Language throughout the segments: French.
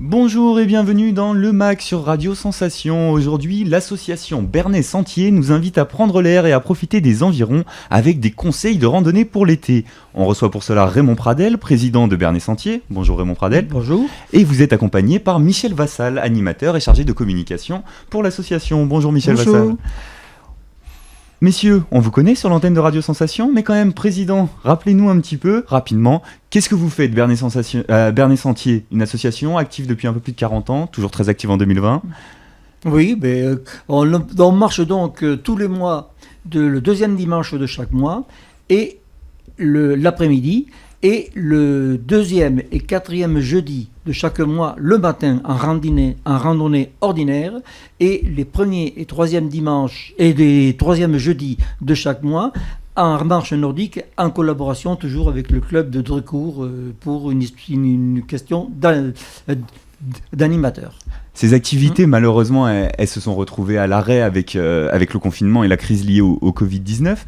Bonjour et bienvenue dans Le Mag sur Radio Sensation. Aujourd'hui, l'association Bernay Sentier nous invite à prendre l'air et à profiter des environs avec des conseils de randonnée pour l'été. On reçoit pour cela Raymond Pradel, président de Bernay Sentier. Bonjour Raymond Pradel. Bonjour. Et vous êtes accompagné par Michel Vassal, animateur et chargé de communication pour l'association. Bonjour Michel Vassal. Messieurs, on vous connaît sur l'antenne de Radio Sensation, mais quand même, président, rappelez-nous un petit peu, rapidement, qu'est-ce que vous faites Bernay Sentier, une association active depuis un peu plus de 40 ans, toujours très active en 2020. Oui, on marche donc tous les mois, le deuxième dimanche de chaque mois, et l'après-midi, et le deuxième et quatrième jeudi de chaque mois, le matin, en randonnée ordinaire, et les premiers et troisièmes dimanches et les troisièmes jeudis de chaque mois, en marche nordique, en collaboration toujours avec le club de Drucourt pour une question d'animateur. Ces activités, malheureusement, elles se sont retrouvées à l'arrêt avec le confinement et la crise liée au Covid-19.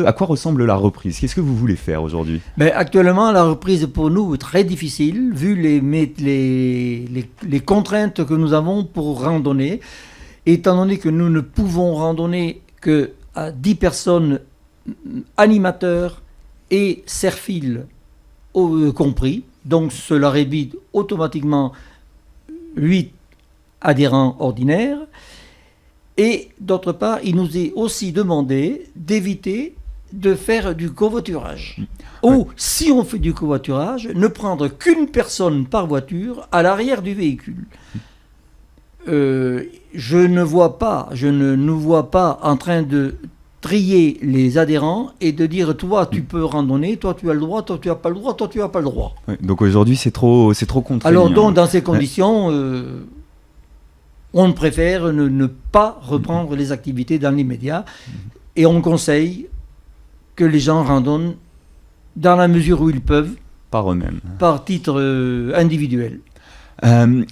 À quoi ressemble la reprise ? Qu'est-ce que vous voulez faire aujourd'hui ? Actuellement, la reprise pour nous est très difficile, vu les contraintes que nous avons pour randonner. Étant donné que nous ne pouvons randonner qu'à 10 personnes, animateurs et serfils compris, donc cela réduit automatiquement 8 adhérents ordinaires. Et d'autre part, il nous est aussi demandé d'éviter de faire du covoiturage. Ou, si on fait du covoiturage, ne prendre qu'une personne par voiture à l'arrière du véhicule. Je ne nous vois pas en train de trier les adhérents et de dire toi tu peux randonner, toi tu as le droit, toi tu n'as pas le droit, toi tu n'as pas le droit. Ouais, donc aujourd'hui c'est trop contraignant. Alors donc dans ces conditions, on préfère ne pas reprendre les activités dans l'immédiat et on conseille que les gens randonnent dans la mesure où ils peuvent, par eux-mêmes, par titre individuel.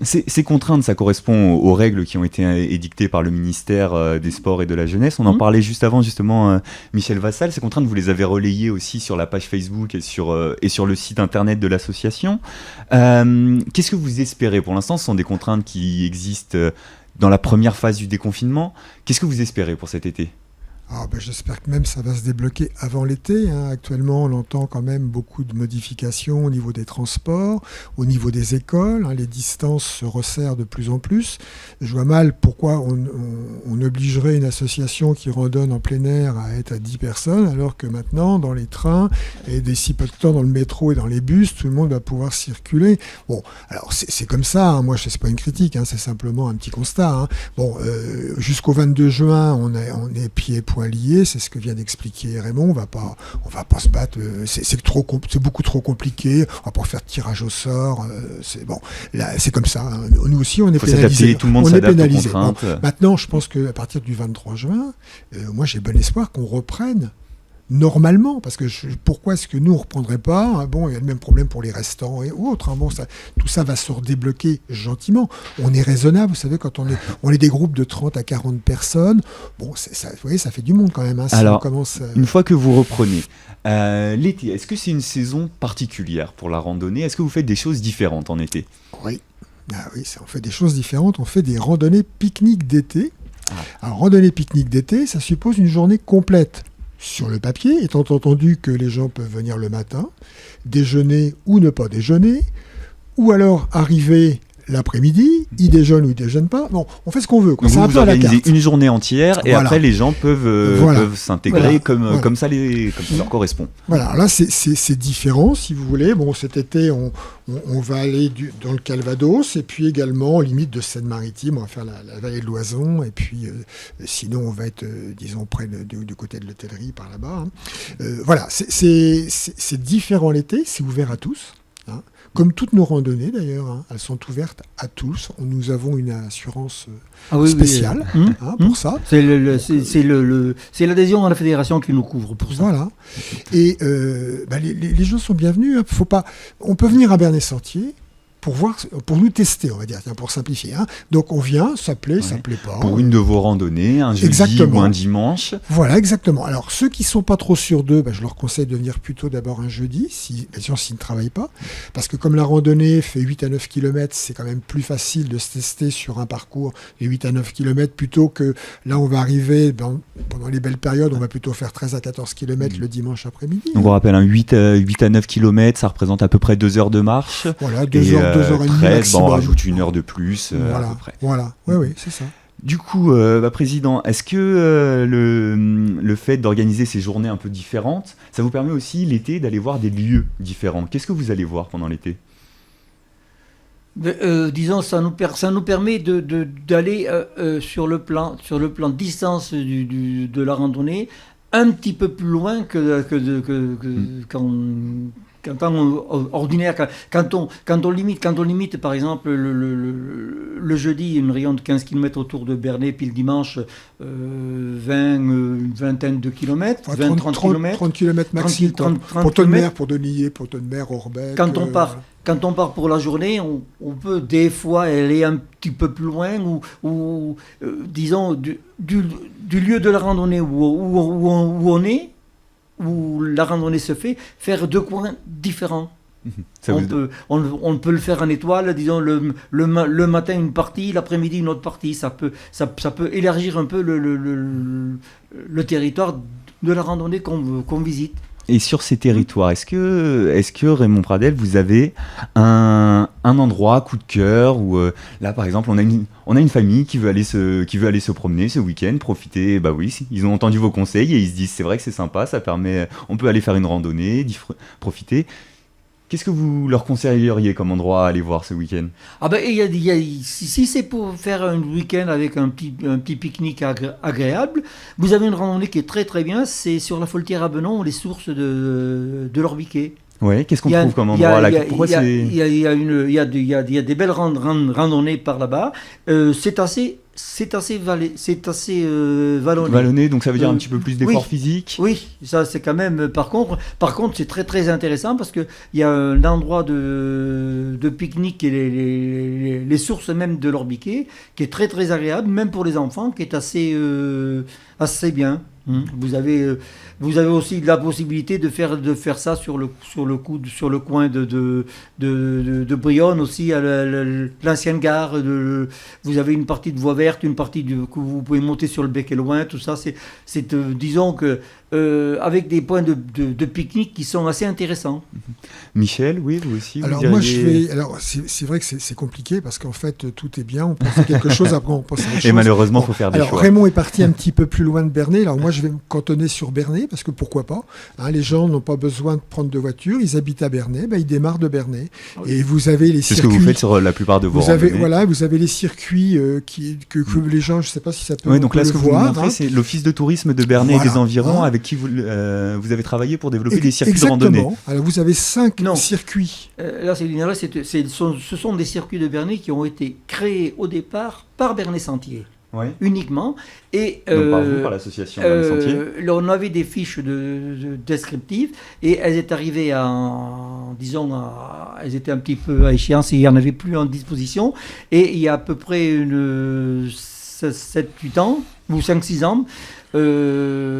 Ces contraintes, ça correspond aux règles qui ont été édictées par le ministère des Sports et de la Jeunesse. On en parlait juste avant, justement, Michel Vassal. Ces contraintes, vous les avez relayées aussi sur la page Facebook et sur le site internet de l'association. Qu'est-ce que vous espérez ? Pour l'instant, ce sont des contraintes qui existent dans la première phase du déconfinement. Qu'est-ce que vous espérez pour cet été ? J'espère que même ça va se débloquer avant l'été. Actuellement, on entend quand même beaucoup de modifications au niveau des transports, au niveau des écoles. Les distances se resserrent de plus en plus. Je vois mal pourquoi on obligerait une association qui randonne en plein air à être à 10 personnes, alors que maintenant, dans les trains et d'ici peu de temps dans le métro et dans les bus, tout le monde va pouvoir circuler. Bon, alors c'est comme ça. Moi, c'est pas une critique, c'est simplement un petit constat. Jusqu'au 22 juin, on est pieds et poings liés, c'est ce que vient d'expliquer Raymond. On va pas se battre. C'est beaucoup trop compliqué. On va pas faire de tirage au sort. C'est comme ça. Nous aussi, on est pénalisés. Tout le monde s'adapte aux contraintes. Maintenant, je pense qu'à partir du 23 juin, moi, j'ai bon espoir qu'on reprenne normalement, parce que pourquoi est-ce que nous on ne reprendrait pas ? Il y a le même problème pour les restaurants et autres. Tout ça va se redébloquer gentiment. On est raisonnable, vous savez, quand on est des groupes de 30 à 40 personnes, vous voyez, ça fait du monde quand même. Alors, une fois que vous reprenez, l'été, est-ce que c'est une saison particulière pour la randonnée ? Est-ce que vous faites des choses différentes en été ? Oui. On fait des choses différentes. On fait des randonnées pique-nique d'été. Alors, randonnée pique-nique d'été, ça suppose une journée complète. Sur le papier, étant entendu que les gens peuvent venir le matin, déjeuner ou ne pas déjeuner, ou alors arriver l'après-midi, ils déjeunent ou ils déjeunent pas. On fait ce qu'on veut. Donc c'est un peu à la carte. Une journée entière et après les gens peuvent s'intégrer comme ça leur correspond. Voilà, là c'est différent si vous voulez. Cet été on va aller dans le Calvados et puis également limite de Seine-Maritime, on va faire la vallée de l'Oison et puis sinon on va être disons près du côté de l'hôtellerie par là-bas. C'est différent l'été, c'est ouvert à tous. Comme toutes nos randonnées d'ailleurs, elles sont ouvertes à tous. Nous avons une assurance spéciale pour ça. C'est l'adhésion à la fédération qui nous couvre pour ça. Voilà. Et les gens sont bienvenus. On peut venir à Bernay Sentier pour nous tester, on va dire, pour simplifier. Hein. Donc on vient, ça plaît pas. Pour une de vos randonnées, un jeudi ou un dimanche. Voilà, exactement. Alors ceux qui sont pas trop sûrs d'eux, je leur conseille de venir plutôt d'abord un jeudi, bien sûr s'ils ne travaillent pas, parce que comme la randonnée fait 8 à 9 km, c'est quand même plus facile de se tester sur un parcours de 8 à 9 km plutôt que là on va arriver pendant les belles périodes, on va plutôt faire 13 à 14 km le dimanche après-midi. Donc on rappelle, 8 à 9 km, ça représente à peu près 2 heures de marche. Voilà, 2 heures et demie maximum. On rajoute 1 heure de plus à peu près. Voilà, oui, c'est ça. Du coup, Président, est-ce que le fait d'organiser ces journées un peu différentes, ça vous permet aussi l'été d'aller voir des lieux différents ? Qu'est-ce que vous allez voir pendant l'été ? Disons, ça nous permet d'aller sur le plan de distance de la randonnée un petit peu plus loin qu'en temps ordinaire. Quand on limite par exemple le jeudi une rayon de 15 km autour de Bernay, puis le dimanche une vingtaine de kilomètres, 30 km. 30 km maxi, Pontonne-Mer, pour Denillier, Pontonne-Mer, Orbec. Quand on part pour la journée, on peut des fois aller un petit peu plus loin ou disons, du lieu de la randonnée où on est, où la randonnée se fait, faire 2 coins différents. On peut le faire en étoile, disons le matin une partie, l'après-midi une autre partie. Ça peut élargir un peu le territoire de la randonnée qu'on visite. Et sur ces territoires, est-ce que Raymond Pradel, vous avez un endroit coup de cœur où là par exemple on a une famille qui veut aller se promener ce week-end, profiter, ils ont entendu vos conseils et ils se disent c'est vrai que c'est sympa, on peut aller faire une randonnée, profiter. Qu'est-ce que vous leur conseilleriez comme endroit à aller voir ce week-end ? Si c'est pour faire un week-end avec un petit pique-nique agréable, vous avez une randonnée qui est très très bien, c'est sur la Faultière à Benon, les sources de l'Orbiquet. Ouais, qu'est-ce qu'on trouve comme endroit là ? Il y a des belles randonnées par là-bas. C'est assez vallonné. Vallonné, donc ça veut dire un petit peu plus d'effort physique. Oui, ça c'est quand même. Par contre, c'est très très intéressant parce que il y a un endroit de pique-nique et les sources même de l'Orbiquet qui est très très agréable, même pour les enfants, qui est assez bien. Vous avez aussi la possibilité de faire ça sur le coin de Brionne aussi, à l'ancienne gare. Vous avez une partie de voie verte, une partie que vous pouvez monter sur le bec et loin, tout ça. Disons que avec des points de pique-nique qui sont assez intéressants. Michel, oui, vous aussi. Alors c'est vrai que c'est compliqué parce qu'en fait tout est bien, on pense à quelque chose, après on pense à autre chose. Et malheureusement, il faut faire des choix. Raymond est parti un petit peu plus loin de Bernay. Alors moi je vais me cantonner sur Bernay parce que pourquoi pas. Les gens n'ont pas besoin de prendre de voiture, ils habitent à Bernay, ils démarrent de Bernay. Et vous avez les circuits. C'est ce que vous faites sur la plupart de vos randonnées. Vous avez les circuits que les gens, je ne sais pas si ça peut. Oui, donc là ce que vous montrez, c'est l'office de tourisme de Bernay et des environs avec qui vous avez travaillé pour développer des circuits de randonnée. Alors vous avez 5 circuits. Là, ce sont des circuits de Bernay qui ont été créés au départ par Bernay Sentier. Ouais. Éuniquement. Et, donc par vous, par l'association Bernay Sentier. On avait des fiches descriptives et elles étaient arrivées elles étaient un petit peu à échéance et il n'y en avait plus en disposition. Et il y a à peu près 7-8 ans, ou 5-6 ans,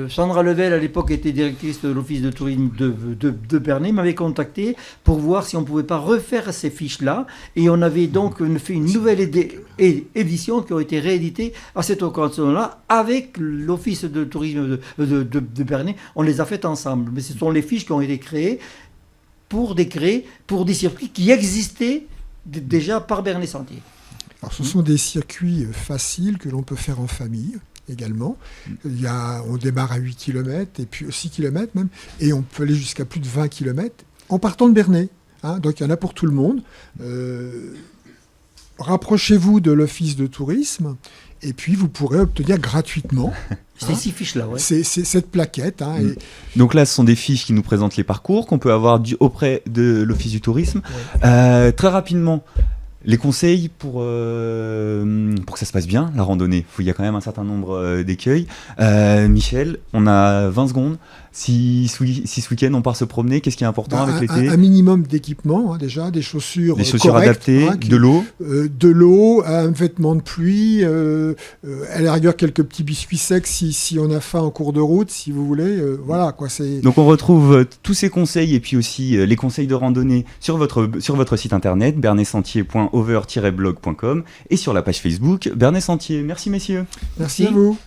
Sandra Level, à l'époque, était directrice de l'office de tourisme de Bernay, m'avait contacté pour voir si on ne pouvait pas refaire ces fiches-là. Et on avait donc fait une nouvelle édition qui a été rééditée à cette occasion-là avec l'office de tourisme de Bernay. On les a faites ensemble. Mais ce sont les fiches qui ont été créées pour des circuits qui existaient déjà par Bernay Sentier. Alors, ce sont des circuits faciles que l'on peut faire en famille également. On démarre à 8 km et puis 6 km même, et on peut aller jusqu'à plus de 20 km en partant de Bernay. Donc il y en a pour tout le monde. Rapprochez-vous de l'office de tourisme et puis vous pourrez obtenir gratuitement ces 6 fiches-là. Ouais. C'est cette plaquette. Donc là, ce sont des fiches qui nous présentent les parcours qu'on peut avoir auprès de l'office du tourisme. Ouais. Très rapidement, les conseils pour que ça se passe bien, la randonnée. Il y a quand même un certain nombre d'écueils. Michel, on a 20 secondes. Si ce week-end on part se promener, qu'est-ce qui est important avec l'été? Un minimum d'équipement, hein, déjà, des chaussures correctes, adaptées, hein, de l'eau, un vêtement de pluie, à la rigueur quelques petits biscuits secs si on a faim en cours de route, si vous voulez. Voilà, quoi, c'est... Donc on retrouve tous ces conseils et puis aussi les conseils de randonnée sur votre site internet bernetsentier.over-blog.com et sur la page Facebook Bernets Sentier. Merci messieurs. Merci à vous.